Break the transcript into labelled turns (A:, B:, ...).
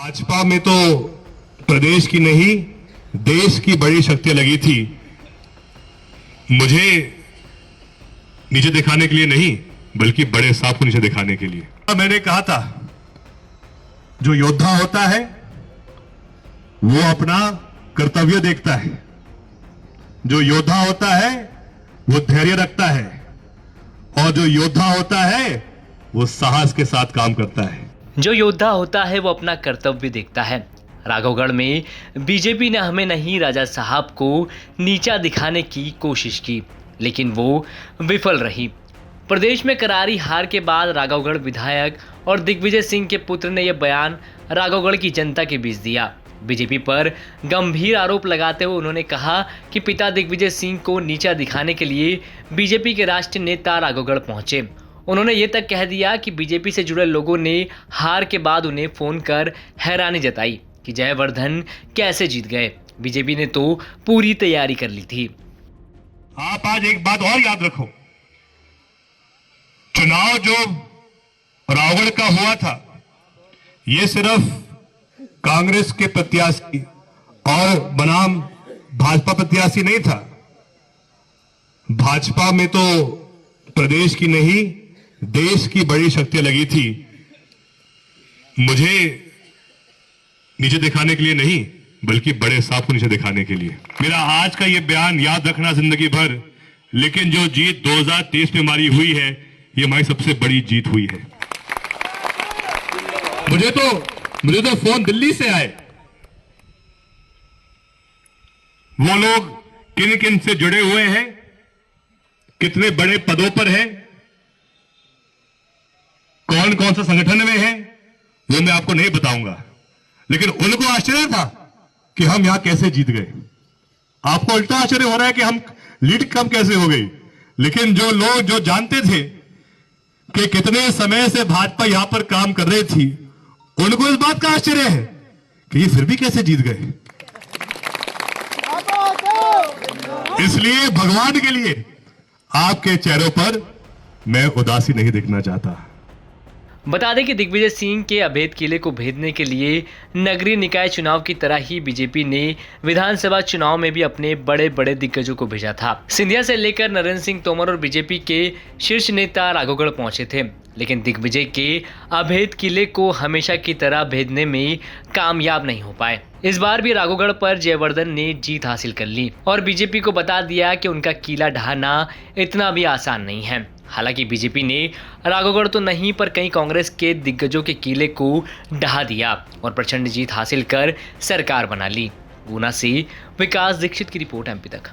A: भाजपा में तो प्रदेश की नहीं देश की बड़ी शक्तियां लगी थी। मुझे नीचे दिखाने के लिए नहीं बल्कि बड़े साहब को नीचे दिखाने के लिए। मैंने कहा था जो योद्धा होता है वो अपना कर्तव्य देखता है, जो योद्धा होता है वो धैर्य रखता है और जो योद्धा होता है वो साहस के साथ काम करता है।
B: जो योद्धा होता है वो अपना कर्तव्य देखता है। राघवगढ़ में बीजेपी ने हमें नहीं राजा साहब को नीचा दिखाने की कोशिश की, लेकिन वो विफल रही। प्रदेश में करारी हार के बाद राघवगढ़ विधायक और दिग्विजय सिंह के पुत्र ने यह बयान राघवगढ़ की जनता के बीच दिया। बीजेपी पर गंभीर आरोप लगाते हुए उन्होंने कहा कि पिता दिग्विजय सिंह को नीचा दिखाने के लिए बीजेपी के राष्ट्रीय नेता राघवगढ़ पहुंचे। उन्होंने ये तक कह दिया कि बीजेपी से जुड़े लोगों ने हार के बाद उन्हें फोन कर हैरानी जताई कि जयवर्धन कैसे जीत गए। बीजेपी ने तो पूरी तैयारी कर ली थी।
A: आप आज एक बात और याद रखो, चुनाव जो रावगढ़ का हुआ था ये सिर्फ कांग्रेस के प्रत्याशी और बनाम भाजपा प्रत्याशी नहीं था। भाजपा में तो प्रदेश की नहीं देश की बड़ी शक्तियां लगी थी। मुझे नीचे दिखाने के लिए नहीं बल्कि बड़े साहब को नीचे दिखाने के लिए। मेरा आज का ये बयान याद रखना जिंदगी भर, लेकिन जो जीत 2023 में हमारी हुई है ये हमारी सबसे बड़ी जीत हुई है। मुझे तो फोन दिल्ली से आए, वो लोग किन किन से जुड़े हुए हैं, कितने बड़े पदों पर हैं, कौन कौन सा संगठन में है, वो मैं आपको नहीं बताऊंगा, लेकिन उनको आश्चर्य था कि हम यहां कैसे जीत गए। आपको उल्टा आश्चर्य हो रहा है कि हम लीड कम कैसे हो गई, लेकिन जो लोग जो जानते थे कि कितने समय से भाजपा यहां पर काम कर रही थी, उनको इस बात का आश्चर्य है कि ये फिर भी कैसे जीत गए। इसलिए भगवान के लिए आपके चेहरों पर मैं उदासी नहीं देखना चाहता।
B: बता दें कि दिग्विजय सिंह के अभेद किले को भेदने के लिए नगरीय निकाय चुनाव की तरह ही बीजेपी ने विधानसभा चुनाव में भी अपने बड़े बड़े दिग्गजों को भेजा था। सिंधिया से लेकर नरेंद्र सिंह तोमर और बीजेपी के शीर्ष नेता राघवगढ़ पहुंचे थे, लेकिन दिग्विजय के अभेद किले को हमेशा की तरह भेदने में कामयाब नहीं हो पाए। इस बार भी राघवगढ़ पर जयवर्धन ने जीत हासिल कर ली और बीजेपी को बता दिया कि उनका किला ढहाना इतना भी आसान नहीं है। हालांकि बीजेपी ने राघवगढ़ तो नहीं पर कई कांग्रेस के दिग्गजों के किले को ढहा दिया और प्रचंड जीत हासिल कर सरकार बना ली। गुना से विकास दीक्षित की रिपोर्ट एमपी तक।